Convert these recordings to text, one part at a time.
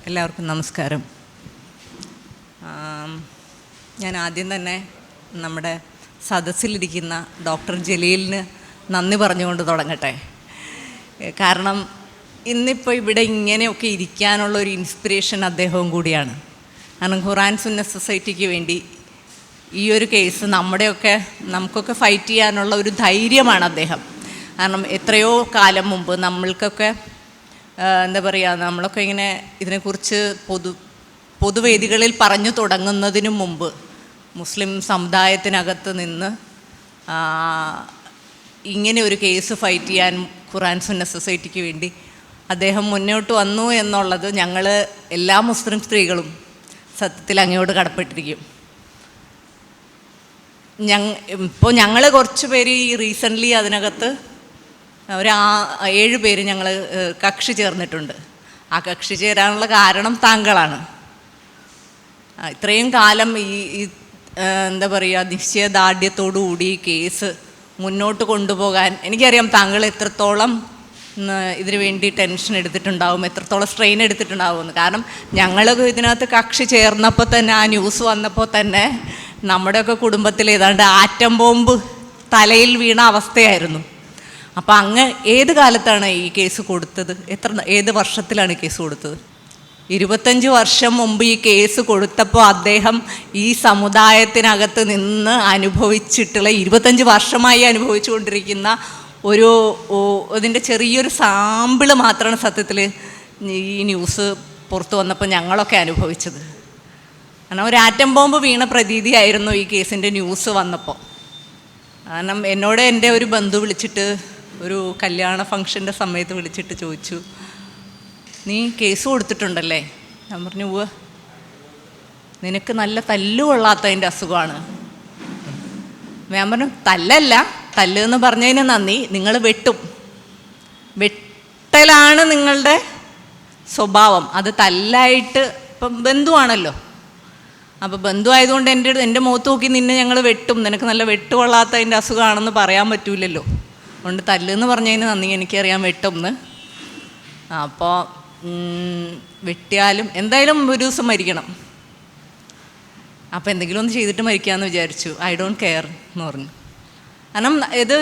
എല്ലാവർക്കും നമസ്കാരം. ഞാൻ ആദ്യം തന്നെ നമ്മുടെ സദസ്സിലിരിക്കുന്ന ഡോക്ടർ ജലീലിന് നന്ദി പറഞ്ഞുകൊണ്ട് തുടങ്ങട്ടെ. കാരണം ഇന്നിപ്പോൾ ഇവിടെ ഇങ്ങനെയൊക്കെ ഇരിക്കാനുള്ള ഒരു ഇൻസ്പിറേഷൻ അദ്ദേഹവും കൂടിയാണ്. കാരണം ഖുറാൻ സുന്നത്ത് സൊസൈറ്റിക്ക് വേണ്ടി ഈ ഒരു കേസ് നമുക്കൊക്കെ ഫൈറ്റ് ചെയ്യാനുള്ള ഒരു ധൈര്യമാണ് അദ്ദേഹം. കാരണം എത്രയോ കാലം മുമ്പ് നമ്മൾക്കൊക്കെ നമ്മളൊക്കെ ഇങ്ങനെ ഇതിനെക്കുറിച്ച് പൊതുവേദികളിൽ പറഞ്ഞു തുടങ്ങുന്നതിന് മുമ്പ് മുസ്ലിം സമുദായത്തിനകത്ത് നിന്ന് ഇങ്ങനെ ഒരു കേസ് ഫൈറ്റ് ചെയ്യാൻ ഖുറാൻ സുന്നത്ത് സൊസൈറ്റിക്ക് വേണ്ടി അദ്ദേഹം മുന്നോട്ട് വന്നു എന്നുള്ളത് ഞങ്ങൾ എല്ലാ മുസ്ലിം സ്ത്രീകളും സത്യത്തിൽ അങ്ങയോട് കടപ്പെട്ടിരിക്കും. ഇപ്പോൾ ഞങ്ങൾ കുറച്ച് പേര് ഈ റീസെൻ്റ്ലി അതിനകത്ത് 7 പേര് ഞങ്ങൾ കക്ഷി ചേർന്നിട്ടുണ്ട്. ആ കക്ഷി ചേരാനുള്ള കാരണം താങ്കളാണ്. ഇത്രയും കാലം ഈ നിശ്ചയദാർഢ്യത്തോടുകൂടി ഈ കേസ് മുന്നോട്ട് കൊണ്ടുപോകാൻ എനിക്കറിയാം താങ്കൾ എത്രത്തോളം ഇതിനു വേണ്ടി ടെൻഷൻ എടുത്തിട്ടുണ്ടാവും, എത്രത്തോളം സ്ട്രെയിൻ എടുത്തിട്ടുണ്ടാവുമെന്ന്. കാരണം ഞങ്ങളൊക്കെ ഇതിനകത്ത് കക്ഷി ചേർന്നപ്പോൾ തന്നെ ആ ന്യൂസ് വന്നപ്പോൾ തന്നെ നമ്മുടെയൊക്കെ കുടുംബത്തിൽ ഏതാണ്ട് ആറ്റം ബോംബ് തലയിൽ വീണ അവസ്ഥയായിരുന്നു. അപ്പോൾ അങ്ങ് ഏത് കാലത്താണ് ഈ കേസ് കൊടുത്തത്? ഏത് വർഷത്തിലാണ് ഈ കേസ് കൊടുത്തത്? 25 വർഷം മുമ്പ് ഈ കേസ് കൊടുത്തപ്പോൾ അദ്ദേഹം ഈ സമുദായത്തിനകത്ത് നിന്ന് അനുഭവിച്ചിട്ടുള്ള 25 വർഷമായി അനുഭവിച്ചു കൊണ്ടിരിക്കുന്ന അതിൻ്റെ ചെറിയൊരു സാമ്പിള് മാത്രമാണ് സത്യത്തിൽ ഈ ന്യൂസ് പുറത്തു വന്നപ്പോൾ ഞങ്ങളൊക്കെ അനുഭവിച്ചത്. കാരണം ഒരു ആറ്റം ബോംബ് വീണ പ്രതീതിയായിരുന്നു ഈ കേസിൻ്റെ ന്യൂസ് വന്നപ്പോൾ. കാരണം എന്നോട് എൻ്റെ ഒരു ബന്ധു വിളിച്ചിട്ട് ഒരു കല്യാണ ഫംഗ്ഷൻ്റെ സമയത്ത് വിളിച്ചിട്ട് ചോദിച്ചു, നീ കേസ് കൊടുത്തിട്ടുണ്ടല്ലേ? ഞാൻ പറഞ്ഞു, ഉവ്വ്. നിനക്ക് നല്ല തല്ലുകൊള്ളാത്തതിൻ്റെ അസുഖമാണ്. ഞാൻ പറഞ്ഞു, തല്ല് എന്ന് പറഞ്ഞതിന് നന്ദി, നിങ്ങൾ വെട്ടലാണ് നിങ്ങളുടെ സ്വഭാവം. അത് തല്ലായിട്ട് ഇപ്പം ബന്ധുവാണല്ലോ. അപ്പോൾ ബന്ധുവായതുകൊണ്ട് എൻ്റെ മുഖത്ത് നോക്കി നിന്നെ ഞങ്ങൾ വെട്ടും, നിനക്ക് നല്ല വെട്ടുകൊള്ളാത്തതിൻ്റെ അസുഖമാണെന്ന് പറയാൻ പറ്റൂലല്ലോ. അതുകൊണ്ട് തല്ലെന്ന് പറഞ്ഞതിന് നന്ദി, എനിക്കറിയാൻ വെട്ടുമെന്ന്. അപ്പോൾ വെട്ടിയാലും എന്തായാലും ഒരു ദിവസം മരിക്കണം. അപ്പോൾ എന്തെങ്കിലും ഒന്ന് ചെയ്തിട്ട് മരിക്കാമെന്ന് വിചാരിച്ചു. ഐ ഡോണ്ട് കെയർ എന്ന് പറഞ്ഞു. കാരണം ഇത്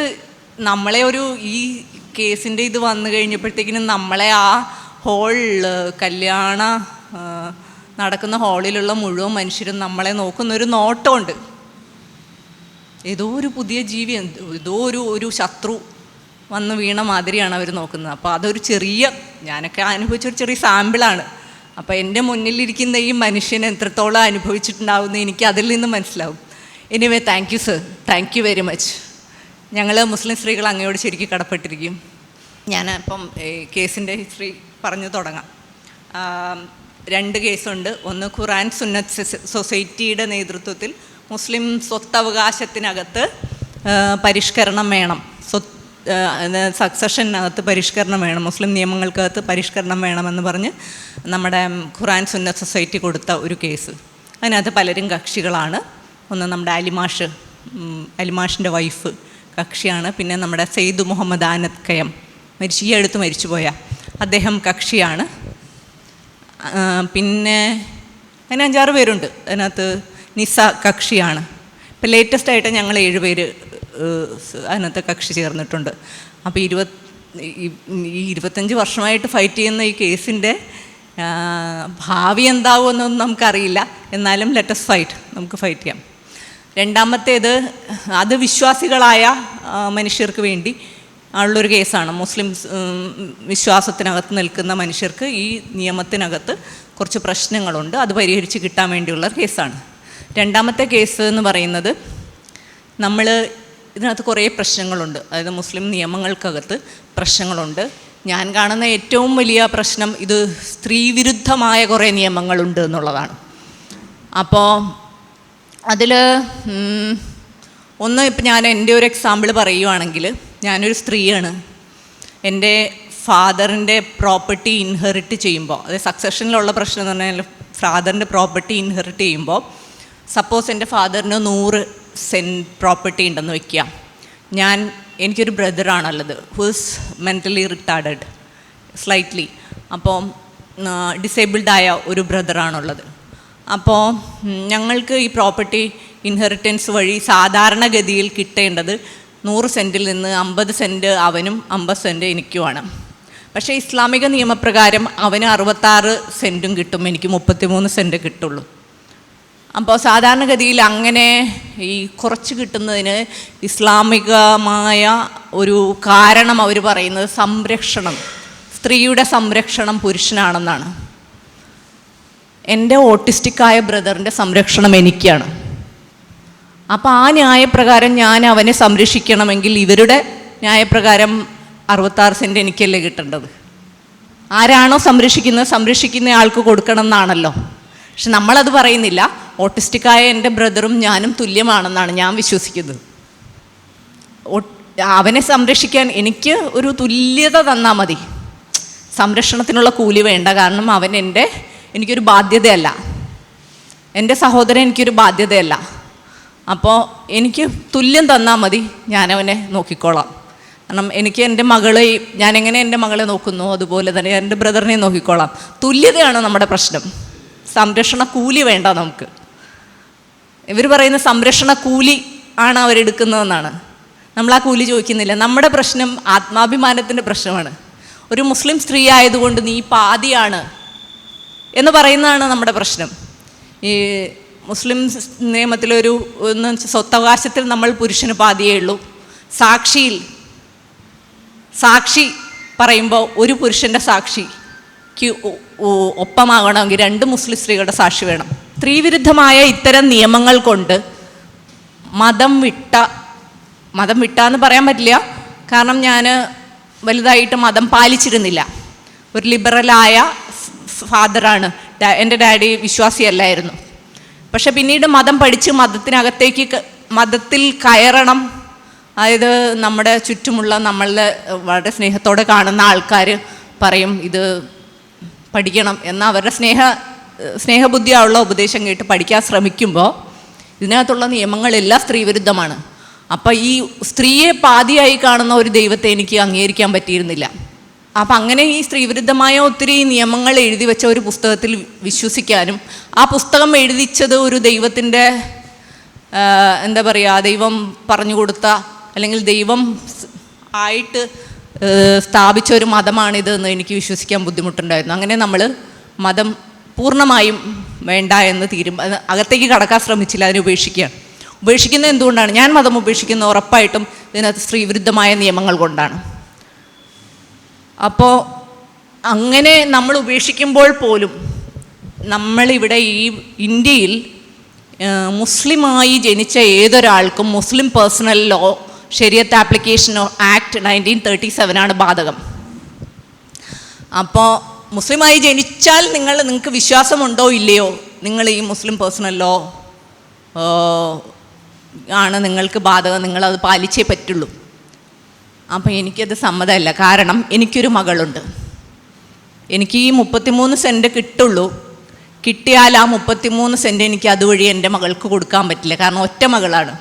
നമ്മളെ ഈ കേസിൻ്റെ ഇത് വന്നു കഴിഞ്ഞപ്പോഴത്തേക്കിനും നമ്മളെ ആ കല്യാണ നടക്കുന്ന ഹാളിലുള്ള മുഴുവൻ മനുഷ്യരും നമ്മളെ നോക്കുന്നൊരു നോട്ടമുണ്ട്. ഏതോ ഒരു പുതിയ ജീവി, ഏതോ ഒരു ശത്രു വന്ന് വീണ മാതിരിയാണ് അവർ നോക്കുന്നത്. അപ്പോൾ അതൊരു ഞാനൊക്കെ അനുഭവിച്ചൊരു ചെറിയ സാമ്പിളാണ്. അപ്പോൾ എൻ്റെ മുന്നിലിരിക്കുന്ന ഈ മനുഷ്യനെ എത്രത്തോളം അനുഭവിച്ചിട്ടുണ്ടാവുമെന്ന് എനിക്ക് അതിൽ നിന്ന് മനസ്സിലാവും. Anyway, thank you sir, thank you very much. ഞങ്ങൾ മുസ്ലിം സ്ത്രീകൾ അങ്ങയോട് ശരിക്കും കടപ്പെട്ടിരിക്കും. ഞാൻ ഇപ്പം കേസിൻ്റെ ഹിസ്റ്ററി പറഞ്ഞു തുടങ്ങാം. 2 കേസുണ്ട്. ഒന്ന് ഖുറാൻ സുന്നത്ത് സൊസൈറ്റിയുടെ നേതൃത്വത്തിൽ മുസ്ലിം സ്വത്തവകാശത്തിനകത്ത് പരിഷ്കരണം വേണം, സക്സഷനകത്ത് പരിഷ്കരണം വേണം, മുസ്ലിം നിയമങ്ങൾക്കകത്ത് പരിഷ്കരണം വേണമെന്ന് പറഞ്ഞ് നമ്മുടെ ഖുറാൻ സുന്നത്ത് സൊസൈറ്റി കൊടുത്ത ഒരു കേസ്. അതിനകത്ത് പലരും കക്ഷികളാണ്. ഒന്ന് നമ്മുടെ അലിമാഷിൻ്റെ വൈഫ് കക്ഷിയാണ്. പിന്നെ നമ്മുടെ സെയ്ദ് മുഹമ്മദ് ആനത്ത് കയം ഈ അടുത്ത് മരിച്ചുപോയ അദ്ദേഹം കക്ഷിയാണ്. പിന്നെ അതിന് 5-6 പേരുണ്ട്. അതിനകത്ത് നിസ കക്ഷിയാണ്. ഇപ്പം ലേറ്റസ്റ്റായിട്ട് ഞങ്ങൾ 7 പേര് അതിനകത്ത് കക്ഷി ചേർന്നിട്ടുണ്ട്. അപ്പോൾ 25 വർഷമായിട്ട് ഫൈറ്റ് ചെയ്യുന്ന ഈ കേസിൻ്റെ ഭാവി എന്താവുമെന്നൊന്നും നമുക്കറിയില്ല. എന്നാലും ലെറ്റസ് ഫൈറ്റ്, നമുക്ക് ഫൈറ്റ് ചെയ്യാം. രണ്ടാമത്തേത് അത് വിശ്വാസികളായ മനുഷ്യർക്ക് വേണ്ടി ഉള്ളൊരു കേസാണ്. മുസ്ലിം വിശ്വാസത്തിനകത്ത് നിൽക്കുന്ന മനുഷ്യർക്ക് ഈ നിയമത്തിനകത്ത് കുറച്ച് പ്രശ്നങ്ങളുണ്ട്, അത് പരിഹരിച്ച് കിട്ടാൻ വേണ്ടിയുള്ള കേസാണ്. രണ്ടാമത്തെ കേസ് എന്ന് പറയുന്നത് ഇതിനകത്ത് കുറേ പ്രശ്നങ്ങളുണ്ട്. അതായത് മുസ്ലിം നിയമങ്ങൾക്കകത്ത് പ്രശ്നങ്ങളുണ്ട്. ഞാൻ കാണുന്ന ഏറ്റവും വലിയ പ്രശ്നം ഇത് സ്ത്രീവിരുദ്ധമായ കുറേ നിയമങ്ങളുണ്ട് എന്നുള്ളതാണ്. അപ്പോൾ അതിൽ ഇപ്പം ഞാൻ എൻ്റെ ഒരു എക്സാമ്പിൾ പറയുവാണെങ്കിൽ, ഞാനൊരു സ്ത്രീയാണ്. എൻ്റെ ഫാദറിൻ്റെ പ്രോപ്പർട്ടി ഇൻഹെറിറ്റ് ചെയ്യുമ്പോൾ, അതായത് സക്സഷനിലുള്ള പ്രശ്നം എന്ന് പറഞ്ഞാൽ ഫാദറിൻ്റെ പ്രോപ്പർട്ടി ഇൻഹെറിറ്റ് ചെയ്യുമ്പോൾ, സപ്പോസ് എൻ്റെ ഫാദറിന് 100 സെൻറ്റ് പ്രോപ്പർട്ടി ഉണ്ടെന്ന് വയ്ക്കുക. എനിക്കൊരു ബ്രദറാണുള്ളത് who is mentally retarded slightly. അപ്പോൾ ഡിസേബിൾഡായ ഒരു ബ്രദറാണുള്ളത്. അപ്പോൾ ഞങ്ങൾക്ക് ഈ പ്രോപ്പർട്ടി ഇൻഹെറിറ്റൻസ് വഴി സാധാരണഗതിയിൽ കിട്ടേണ്ടത് 100 സെൻറ്റിൽ നിന്ന് 50 സെൻറ്റ് അവനും 50 സെൻറ്റ് എനിക്കുമാണ്. പക്ഷേ ഇസ്ലാമിക നിയമപ്രകാരം അവന് 66 സെൻറ്റും കിട്ടും, എനിക്ക് 33 സെൻറ്റ് കിട്ടുള്ളൂ. അപ്പോൾ സാധാരണഗതിയിൽ അങ്ങനെ ഈ കുറച്ച് കിട്ടുന്നതിന് ഇസ്ലാമികമായ ഒരു കാരണം അവർ പറയുന്നത് സംരക്ഷണം, സ്ത്രീയുടെ സംരക്ഷണം പുരുഷനാണെന്നാണ്. എൻ്റെ ഓട്ടിസ്റ്റിക്കായ ബ്രദറിൻ്റെ സംരക്ഷണം എനിക്കാണ്. അപ്പോൾ ആ ന്യായപ്രകാരം ഞാൻ അവനെ സംരക്ഷിക്കണമെങ്കിൽ ഇവരുടെ ന്യായപ്രകാരം 66 സെൻറ്റ് എനിക്കല്ലേ കിട്ടേണ്ടത്. ആരാണോ സംരക്ഷിക്കുന്ന ആൾക്ക് കൊടുക്കണം എന്നാണല്ലോ. പക്ഷെ നമ്മളത് പറയുന്നില്ല. ഓട്ടിസ്റ്റിക്കായ എൻ്റെ ബ്രദറും ഞാനും തുല്യമാണെന്നാണ് ഞാൻ വിശ്വസിക്കുന്നത്. അവനെ സംരക്ഷിക്കാൻ എനിക്ക് ഒരു തുല്യത തന്നാൽ മതി. സംരക്ഷണത്തിനുള്ള കൂലി വേണ്ട. കാരണം അവൻ എനിക്കൊരു ബാധ്യതയല്ല, എൻ്റെ സഹോദരൻ എനിക്കൊരു ബാധ്യതയല്ല. അപ്പോൾ എനിക്ക് തുല്യം തന്നാൽ മതി, ഞാനവനെ നോക്കിക്കോളാം. കാരണം എനിക്ക് എൻ്റെ മകളെ, ഞാനെങ്ങനെ എൻ്റെ മകളെ നോക്കുന്നു അതുപോലെ തന്നെ എൻ്റെ ബ്രദറിനെ നോക്കിക്കോളാം. തുല്യതയാണ് നമ്മുടെ പ്രശ്നം. സംരക്ഷണ കൂലി വേണ്ട നമുക്ക്. ഇവർ പറയുന്ന സംരക്ഷണ കൂലി ആണ് അവരെടുക്കുന്നതെന്നാണ്. നമ്മൾ ആ കൂലി ചോദിക്കുന്നില്ല. നമ്മുടെ പ്രശ്നം ആത്മാഭിമാനത്തിൻ്റെ പ്രശ്നമാണ്. ഒരു മുസ്ലിം സ്ത്രീ ആയതുകൊണ്ട് നീ പാതിയാണ് എന്ന് പറയുന്നതാണ് നമ്മുടെ പ്രശ്നം. ഈ മുസ്ലിം നിയമത്തിലൊരു സ്വത്തവകാശത്തിൽ നമ്മൾ പുരുഷന് പാതിയേ ഉള്ളൂ. സാക്ഷി പറയുമ്പോൾ ഒരു പുരുഷൻ്റെ സാക്ഷിക്ക് ഒപ്പമാകണമെങ്കിൽ 2 മുസ്ലിം സ്ത്രീകളുടെ സാക്ഷി വേണം. സ്ത്രീവിരുദ്ധമായ ഇത്തരം നിയമങ്ങൾ കൊണ്ട് മതം വിട്ടാന്ന് പറയാൻ പറ്റില്ല. കാരണം ഞാൻ വലുതായിട്ട് മതം പാലിച്ചിരുന്നില്ല. ഒരു ലിബറലായ ഫാദറാണ്. എൻ്റെ ഡാഡി വിശ്വാസിയല്ലായിരുന്നു. പക്ഷെ പിന്നീട് മതം പഠിച്ച് മതത്തിൽ കയറണം. അതായത് നമ്മുടെ ചുറ്റുമുള്ള നമ്മളുടെ വളരെ സ്നേഹത്തോടെ കാണുന്ന ആൾക്കാർ പറയും ഇത് പഠിക്കണം എന്ന അവരുടെ സ്നേഹബുദ്ധിയുള്ള ഉപദേശം കേട്ട് പഠിക്കാൻ ശ്രമിക്കുമ്പോൾ ഇതിനകത്തുള്ള നിയമങ്ങളെല്ലാം സ്ത്രീവിരുദ്ധമാണ്. അപ്പം ഈ സ്ത്രീയെ പാതിയായി കാണുന്ന ഒരു ദൈവത്തെ എനിക്ക് അംഗീകരിക്കാൻ പറ്റിയിരുന്നില്ല. അപ്പം അങ്ങനെ ഈ സ്ത്രീവിരുദ്ധമായ ഒത്തിരി നിയമങ്ങൾ എഴുതി വെച്ച ഒരു പുസ്തകത്തിൽ വിശ്വസിക്കാനും, ആ പുസ്തകം എഴുതിച്ചത് ഒരു ദൈവത്തിൻ്റെ ദൈവം പറഞ്ഞു കൊടുത്ത അല്ലെങ്കിൽ ദൈവം ആയിട്ട് സ്ഥാപിച്ച ഒരു മതമാണിതെന്ന് എനിക്ക് വിശ്വസിക്കാൻ ബുദ്ധിമുട്ടുണ്ടായിരുന്നു. അങ്ങനെ നമ്മൾ മതം പൂർണ്ണമായും വേണ്ട എന്ന് അകത്തേക്ക് കടക്കാൻ ശ്രമിച്ചില്ല, അതിനെ ഉപേക്ഷിക്കുന്നത് എന്തുകൊണ്ടാണ്? ഞാൻ മതം ഉപേക്ഷിക്കുന്നത് ഉറപ്പായിട്ടും ഇതിനകത്ത് സ്ത്രീവിരുദ്ധമായ നിയമങ്ങൾ കൊണ്ടാണ്. അപ്പോൾ അങ്ങനെ നമ്മൾ ഉപേക്ഷിക്കുമ്പോൾ പോലും നമ്മളിവിടെ ഈ ഇന്ത്യയിൽ മുസ്ലിമായി ജനിച്ച ഏതൊരാൾക്കും മുസ്ലിം പേഴ്സണൽ ലോ ശരിയത്ത് ആപ്ലിക്കേഷൻ ആക്ട് 1937 ബാധകം. അപ്പോൾ മുസ്ലിമായി ജനിച്ചാൽ നിങ്ങൾക്ക് വിശ്വാസമുണ്ടോ ഇല്ലയോ, നിങ്ങൾ ഈ മുസ്ലിം പേഴ്സണൽ ലോ ആണ് നിങ്ങൾക്ക് ബാധകം, നിങ്ങളത് പാലിച്ചേ പറ്റുള്ളൂ. അപ്പോൾ എനിക്കത് സമ്മതമല്ല. കാരണം എനിക്കൊരു മകളുണ്ട്. എനിക്ക് ഈ 33 സെൻറ്റ് കിട്ടുള്ളൂ. കിട്ടിയാൽ ആ 33 സെൻറ്റ് എനിക്ക് അതുവഴി എൻ്റെ മകൾക്ക് കൊടുക്കാൻ പറ്റില്ല. കാരണം ഒറ്റ മകളാണ്.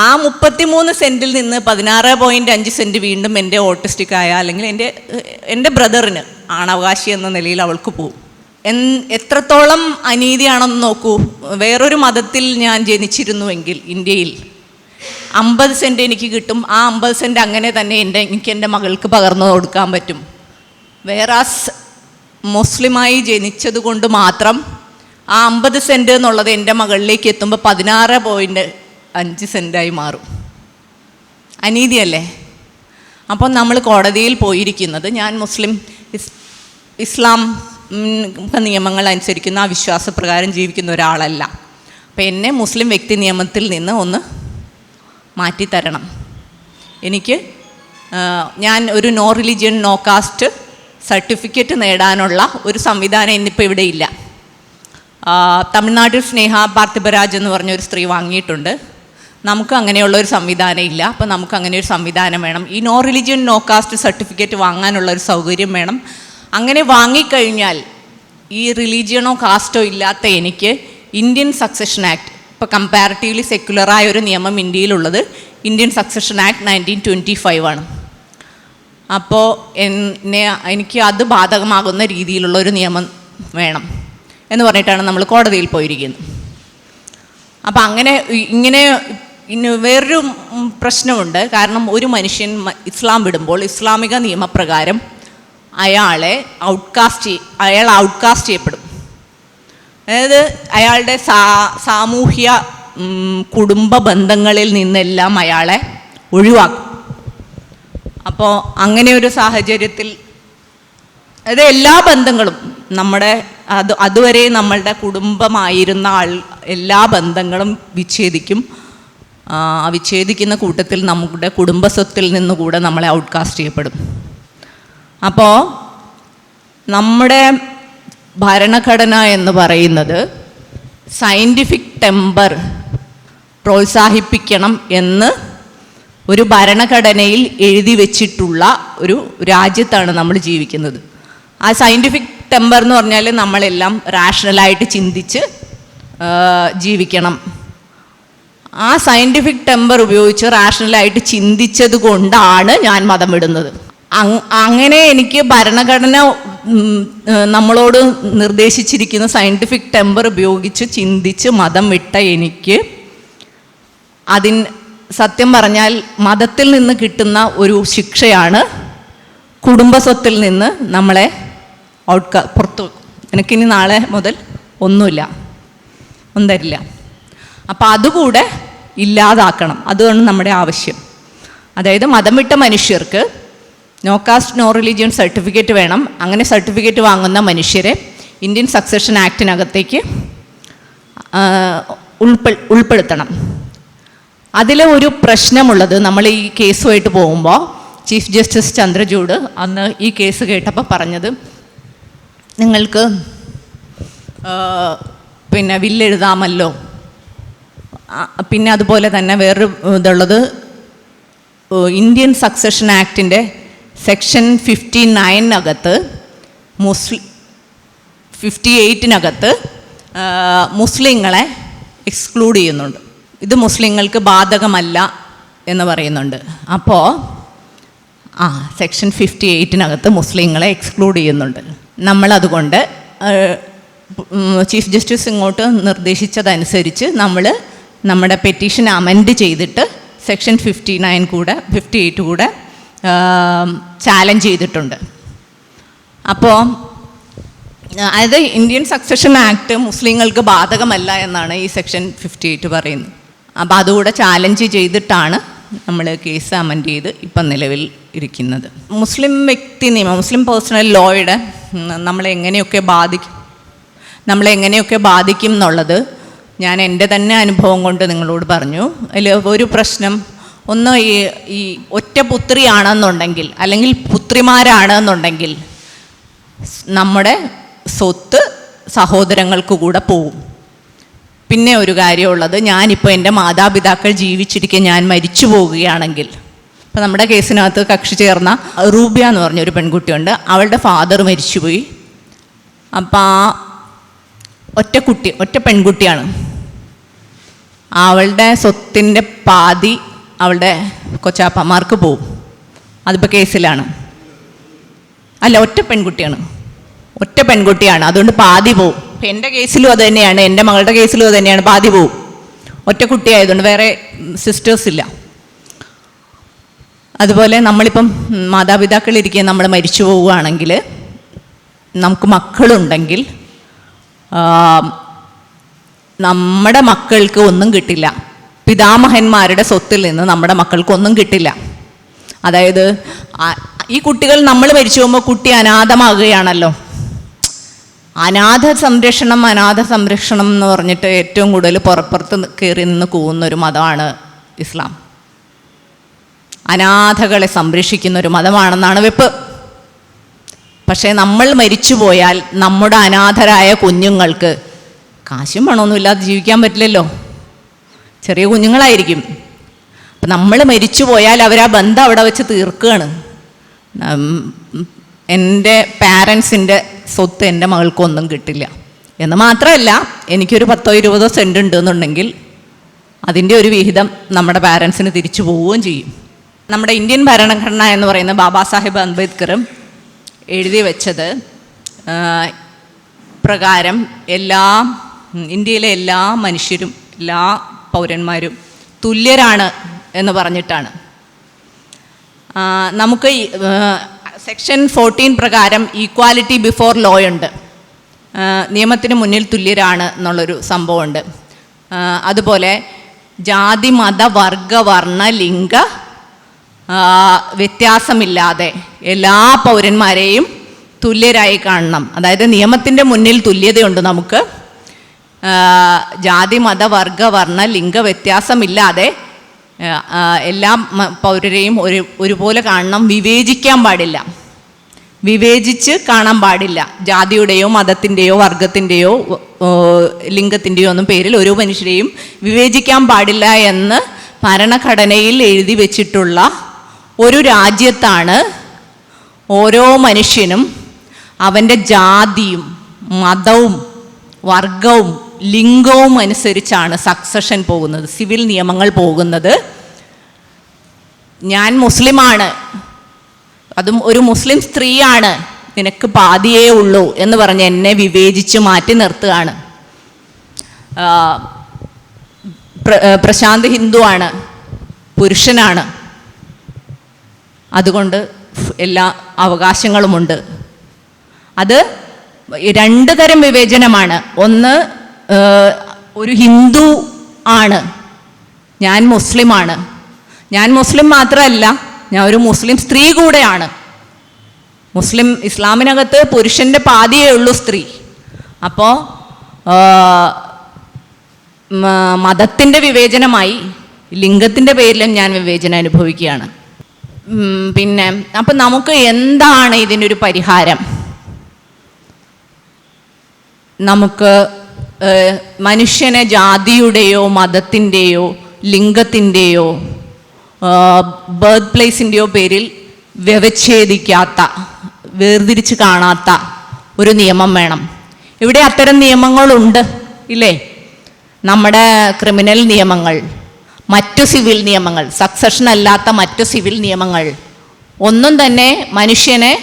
ആ 33 സെൻറ്റിൽ നിന്ന് 16.5 സെൻറ്റ് വീണ്ടും എൻ്റെ ഓട്ടിസ്റ്റിക്കായ അല്ലെങ്കിൽ എൻ്റെ ബ്രദറിന് ആണവകാശി എന്ന നിലയിൽ അവൾക്ക് പോവും. എത്രത്തോളം അനീതിയാണെന്ന് നോക്കൂ. വേറൊരു മതത്തിൽ ഞാൻ ജനിച്ചിരുന്നുവെങ്കിൽ ഇന്ത്യയിൽ 50 സെൻറ്റ് എനിക്ക് കിട്ടും. ആ 50 സെൻറ്റ് അങ്ങനെ തന്നെ എനിക്ക് എൻ്റെ മകൾക്ക് പകർന്നു കൊടുക്കാൻ പറ്റും. വേറെ മുസ്ലിമായി ജനിച്ചത് കൊണ്ട് മാത്രം ആ 50 സെൻറ്റ് എന്നുള്ളത് എൻ്റെ മകളിലേക്ക് എത്തുമ്പോൾ 16.5 സെൻറ്റായി മാറും. അനീതിയല്ലേ? അപ്പോൾ നമ്മൾ കോടതിയിൽ പോയിരിക്കുന്നത് ഞാൻ ഇസ്ലാം നിയമങ്ങൾ അനുസരിക്കുന്ന ആ വിശ്വാസപ്രകാരം ജീവിക്കുന്ന ഒരാളല്ല. അപ്പം എന്നെ മുസ്ലിം വ്യക്തി നിയമത്തിൽ നിന്ന് ഒന്ന് മാറ്റിത്തരണം. ഞാൻ ഒരു no religion no caste certificate നേടാനുള്ള ഒരു സംവിധാനം ഇന്നിപ്പോൾ ഇവിടെ ഇല്ല. തമിഴ്നാട്ടിൽ സ്നേഹ പാർത്ഥിബരാജ് എന്ന് പറഞ്ഞൊരു സ്ത്രീ വാങ്ങിയിട്ടുണ്ട്. നമുക്ക് അങ്ങനെയുള്ള ഒരു സംവിധാനം ഇല്ല. അപ്പോൾ നമുക്ക് അങ്ങനെ ഒരു സംവിധാനം വേണം. ഈ no religion no caste certificate വാങ്ങാനുള്ള ഒരു സൗകര്യം വേണം. അങ്ങനെ വാങ്ങിക്കഴിഞ്ഞാൽ ഈ റിലീജിയനോ കാസ്റ്റോ ഇല്ലാത്ത എനിക്ക് ഇന്ത്യൻ സക്സഷൻ ആക്ട്, ഇപ്പോൾ കമ്പാരിറ്റീവ്ലി സെക്യുലറായ ഒരു നിയമം ഇന്ത്യയിലുള്ളത് ഇന്ത്യൻ സക്സഷൻ ആക്ട് 1925 ആണ്. അപ്പോൾ എനിക്ക് അത് ബാധകമാകുന്ന രീതിയിലുള്ള ഒരു നിയമം വേണം എന്ന് പറഞ്ഞിട്ടാണ് നമ്മൾ കോടതിയിൽ പോയിരിക്കുന്നത്. അപ്പം ഇങ്ങനെ വേറൊരു പ്രശ്നമുണ്ട്. കാരണം ഒരു മനുഷ്യൻ ഇസ്ലാം വിടുമ്പോൾ ഇസ്ലാമിക നിയമപ്രകാരം അയാൾ ഔട്ട്കാസ്റ്റ് ചെയ്യപ്പെടും. അതായത് അയാളുടെ സാമൂഹ്യ കുടുംബ ബന്ധങ്ങളിൽ നിന്നെല്ലാം അയാളെ ഒഴിവാക്കും. അപ്പോൾ അങ്ങനെ ഒരു സാഹചര്യത്തിൽ അതായത് എല്ലാ ബന്ധങ്ങളും അതുവരെ നമ്മളുടെ കുടുംബമായിരുന്ന എല്ലാ ബന്ധങ്ങളും വിച്ഛേദിക്കും. വിച്ഛേദിക്കുന്ന കൂട്ടത്തിൽ നമ്മുടെ കുടുംബസ്വത്തിൽ നിന്നുകൂടെ നമ്മളെ ഔട്ട്കാസ്റ്റ് ചെയ്യപ്പെടും. അപ്പോൾ നമ്മുടെ ഭരണഘടന എന്ന് പറയുന്നത് സയൻറ്റിഫിക് ടെമ്പർ പ്രോത്സാഹിപ്പിക്കണം എന്ന് ഒരു ഭരണഘടനയിൽ എഴുതി വച്ചിട്ടുള്ള ഒരു രാജ്യത്താണ് നമ്മൾ ജീവിക്കുന്നത്. ആ സയൻറ്റിഫിക് ടെമ്പർ എന്ന് പറഞ്ഞാൽ നമ്മളെല്ലാം റാഷണലായിട്ട് ചിന്തിച്ച് ജീവിക്കണം. ആ സയൻറ്റിഫിക് ടെമ്പർ ഉപയോഗിച്ച് റാഷണലായിട്ട് ചിന്തിച്ചത് കൊണ്ടാണ് ഞാൻ മതം വിടുന്നത്. അങ്ങനെ എനിക്ക് ഭരണഘടന നമ്മളോട് നിർദ്ദേശിച്ചിരിക്കുന്ന സയൻറ്റിഫിക് ടെമ്പർ ഉപയോഗിച്ച് ചിന്തിച്ച് മതം വിട്ട എനിക്ക് സത്യം പറഞ്ഞാൽ മതത്തിൽ നിന്ന് കിട്ടുന്ന ഒരു ശിക്ഷയാണ് കുടുംബസ്വത്തിൽ നിന്ന് നമ്മളെ പുറത്തു വെക്കും. എനിക്കിനി നാളെ മുതൽ ഒന്നും തരില്ല. അപ്പോൾ അതുകൂടെ ഇല്ലാതാക്കണം. അതാണ് നമ്മുടെ ആവശ്യം. അതായത് മതം വിട്ട മനുഷ്യർക്ക് no caste no religion certificate വേണം. അങ്ങനെ സർട്ടിഫിക്കറ്റ് വാങ്ങുന്ന മനുഷ്യരെ ഇന്ത്യൻ സക്സഷൻ ആക്ടിനകത്തേക്ക് ഉൾപ്പെടുത്തണം. അതിലെ ഒരു പ്രശ്നമുള്ളത്, നമ്മൾ ഈ കേസുമായിട്ട് പോകുമ്പോൾ ചീഫ് ജസ്റ്റിസ് ചന്ദ്രചൂഡ് അന്ന് ഈ കേസ് കേട്ടപ്പോൾ പറഞ്ഞത്, നിങ്ങൾക്ക് പിന്നെ വില്ലെഴുതാമല്ലോ. പിന്നെ അതുപോലെ തന്നെ വേറൊരു ഇതുള്ളത്, ഇന്ത്യൻ സക്സഷൻ ആക്ടിൻ്റെ സെക്ഷൻ 59-നകത്ത് 58-നകത്ത് മുസ്ലിങ്ങളെ എക്സ്ക്ലൂഡ് ചെയ്യുന്നുണ്ട്. ഇത് മുസ്ലിങ്ങൾക്ക് ബാധകമല്ല എന്ന് പറയുന്നുണ്ട്. അപ്പോൾ സെക്ഷൻ 58-നകത്ത് മുസ്ലിങ്ങളെ എക്സ്ക്ലൂഡ് ചെയ്യുന്നുണ്ട്. നമ്മളതുകൊണ്ട് ചീഫ് ജസ്റ്റിസ് ഇങ്ങോട്ട് നിർദ്ദേശിച്ചതനുസരിച്ച് നമ്മുടെ പെറ്റീഷൻ അമെൻഡ് ചെയ്തിട്ട് സെക്ഷൻ 58 കൂടെ ചാലഞ്ച് ചെയ്തിട്ടുണ്ട്. അപ്പോൾ അതായത് ഇന്ത്യൻ സക്സഷൻ ആക്ട് മുസ്ലിങ്ങൾക്ക് ബാധകമല്ല എന്നാണ് ഈ സെക്ഷൻ 58 പറയുന്നത്. അപ്പോൾ അതുകൂടെ ചാലഞ്ച് ചെയ്തിട്ടാണ് നമ്മൾ കേസ് അമെൻഡ് ചെയ്ത് ഇപ്പം നിലവിൽ ഇരിക്കുന്നത്. മുസ്ലിം വ്യക്തി നിയമം, മുസ്ലിം പേഴ്സണൽ ലോയുടെ നമ്മളെങ്ങനെയൊക്കെ ബാധിക്കും എന്നുള്ളത് ഞാൻ എൻ്റെ തന്നെ അനുഭവം കൊണ്ട് നിങ്ങളോട് പറഞ്ഞു. അതിൽ ഒരു പ്രശ്നം, ഒന്ന് ഈ ഒറ്റ പുത്രിയാണെന്നുണ്ടെങ്കിൽ അല്ലെങ്കിൽ പുത്രിമാരാണെന്നുണ്ടെങ്കിൽ നമ്മുടെ സ്വത്ത് സഹോദരങ്ങൾക്ക് കൂടെ പോവും. പിന്നെ ഒരു കാര്യമുള്ളത്, ഞാനിപ്പോൾ എൻ്റെ മാതാപിതാക്കൾ ജീവിച്ചിരിക്കെ ഞാൻ മരിച്ചു പോവുകയാണെങ്കിൽ, ഇപ്പോൾ നമ്മുടെ കേസിനകത്ത് കക്ഷി ചേർന്ന റൂബിയ എന്ന് പറഞ്ഞൊരു പെൺകുട്ടിയുണ്ട്. അവളുടെ ഫാദർ മരിച്ചുപോയി. അപ്പം ഒറ്റ പെൺകുട്ടിയാണ്. അവളുടെ സ്വത്തിൻ്റെ പാതി അവളുടെ കൊച്ചാപ്പന്മാർക്ക് പോവും. അതിപ്പോൾ കേസിലാണ്. അല്ല, ഒറ്റ പെൺകുട്ടിയാണ്, അതുകൊണ്ട് പാതി പോവും. ഇപ്പം എൻ്റെ കേസിലും അത് തന്നെയാണ്, എൻ്റെ മകളുടെ കേസിലും അത് തന്നെയാണ്, പാതി പോവും. ഒറ്റ കുട്ടിയായതുകൊണ്ട് വേറെ സിസ്റ്റേഴ്സ് ഇല്ല. അതുപോലെ നമ്മളിപ്പം മാതാപിതാക്കളിരിക്കെ നമ്മൾ മരിച്ചു പോവുകയാണെങ്കിൽ, നമുക്ക് മക്കളുണ്ടെങ്കിൽ നമ്മുടെ മക്കൾക്ക് ഒന്നും കിട്ടില്ല. പിതാമഹന്മാരുടെ സ്വത്തിൽ നിന്ന് നമ്മുടെ മക്കൾക്ക് ഒന്നും കിട്ടില്ല. അതായത് ഈ കുട്ടികൾ, നമ്മൾ മരിച്ചു പോകുമ്പോൾ കുട്ടി അനാഥമാകുകയാണല്ലോ. അനാഥ സംരക്ഷണം എന്ന് പറഞ്ഞിട്ട് ഏറ്റവും കൂടുതൽ പുറപ്പുറത്ത് കയറി നിന്ന് കൂവുന്നൊരു മതമാണ് ഇസ്ലാം. അനാഥകളെ സംരക്ഷിക്കുന്ന ഒരു മതമാണെന്നാണ് വെപ്പ്. പക്ഷേ നമ്മൾ മരിച്ചു പോയാൽ നമ്മുടെ അനാഥരായ കുഞ്ഞുങ്ങൾക്ക് കാശും പണമൊന്നുമില്ലാതെ ജീവിക്കാൻ പറ്റില്ലല്ലോ. ചെറിയ കുഞ്ഞുങ്ങളായിരിക്കും. അപ്പം നമ്മൾ മരിച്ചു പോയാൽ അവർ ആ ബന്ധം അവിടെ വെച്ച് തീർക്കുകയാണ്. എൻ്റെ പാരൻസിൻ്റെ സ്വത്ത് എൻ്റെ മകൾക്കൊന്നും കിട്ടില്ല എന്ന് മാത്രമല്ല, എനിക്കൊരു 10-20 സെൻറ്റ് ഉണ്ടെന്നുണ്ടെങ്കിൽ അതിൻ്റെ ഒരു വിഹിതം നമ്മുടെ പാരൻസിന് തിരിച്ചു പോവുകയും ചെയ്യും. നമ്മുടെ ഇന്ത്യൻ ഭരണഘടന എന്ന് പറയുന്ന ബാബാ സാഹിബ് അംബേദ്കറും എഴുതി വെച്ചത് പ്രകാരം ഇന്ത്യയിലെ എല്ലാ മനുഷ്യരും, എല്ലാ പൗരന്മാരും തുല്യരാണ് എന്ന് പറഞ്ഞിട്ടാണ്. നമുക്ക് സെക്ഷൻ 14 പ്രകാരം ഈക്വാലിറ്റി ബിഫോർ ലോ ഉണ്ട്. നിയമത്തിന് മുന്നിൽ തുല്യരാണ് എന്നുള്ളൊരു സംഭവമുണ്ട്. അതുപോലെ ജാതി, മത, വർഗ, വർണ്ണ, ലിംഗ വ്യത്യാസമില്ലാതെ എല്ലാ പൗരന്മാരെയും തുല്യരായി കാണണം. അതായത് നിയമത്തിൻ്റെ മുന്നിൽ തുല്യതയുണ്ട് നമുക്ക്. ജാതി, മത, വർഗ, വർണ്ണ, ലിംഗ വ്യത്യാസമില്ലാതെ എല്ലാ പൗരരെയും ഒരുപോലെ കാണണം. വിവേചിക്കാൻ പാടില്ല, വിവേചിച്ച് കാണാൻ പാടില്ല. ജാതിയുടെയോ മതത്തിൻ്റെയോ വർഗത്തിൻ്റെയോ ലിംഗത്തിൻ്റെയോ ഒന്നും പേരിൽ ഒരു മനുഷ്യരെയും വിവേചിക്കാൻ പാടില്ല എന്ന് ഭരണഘടനയിൽ എഴുതി വച്ചിട്ടുള്ള ഒരു രാജ്യത്താണ് ഓരോ മനുഷ്യനും അവൻ്റെ ജാതിയും മതവും വർഗവും ലിംഗവും അനുസരിച്ചാണ് സക്സഷൻ പോകുന്നത്, സിവിൽ നിയമങ്ങൾ പോകുന്നത്. ഞാൻ മുസ്ലിമാണ്, അതും ഒരു മുസ്ലിം സ്ത്രീയാണ്, നിനക്ക് പാതിയേ ഉള്ളൂ എന്ന് പറഞ്ഞ് എന്നെ വിവേചിച്ച് മാറ്റി നിർത്തുകയാണ്. പ്രശാന്ത് ഹിന്ദുവാണ്, പുരുഷനാണ്, അതുകൊണ്ട് എല്ലാ അവകാശങ്ങളുമുണ്ട്. അത് രണ്ട് തരം വിവേചനമാണ്. ഒന്ന്, ഒരു ഹിന്ദു ആണ്, ഞാൻ മുസ്ലിമാണ്. ഞാൻ മുസ്ലിം മാത്രമല്ല, ഞാൻ ഒരു മുസ്ലിം സ്ത്രീ കൂടെയാണ്. ഇസ്ലാമിനകത്ത് പുരുഷൻ്റെ പാതിയേ ഉള്ളൂ സ്ത്രീ. അപ്പോൾ മതത്തിൻ്റെ വിവേചനമായി ലിംഗത്തിൻ്റെ പേരിലും ഞാൻ വിവേചനം അനുഭവിക്കുകയാണ്. പിന്നെ അപ്പം നമുക്ക് എന്താണ് ഇതിനൊരു പരിഹാരം? നമുക്ക് മനുഷ്യനെ ജാതിയുടെയോ മതത്തിൻ്റെയോ ലിംഗത്തിൻ്റെയോ ബർത്ത് പ്ലേസിൻ്റെയോ പേരിൽ വ്യവച്ഛേദിക്കാത്ത, വേർതിരിച്ച് കാണാത്ത ഒരു നിയമം വേണം. ഇവിടെ അത്തരം നിയമങ്ങളുണ്ട് ഇല്ലേ? നമ്മുടെ ക്രിമിനൽ നിയമങ്ങൾ, മറ്റു സിവിൽ നിയമങ്ങൾ, സക്സഷൻ അല്ലാത്ത മറ്റു സിവിൽ നിയമങ്ങൾ ഒന്നും തന്നെ മനുഷ്യനെ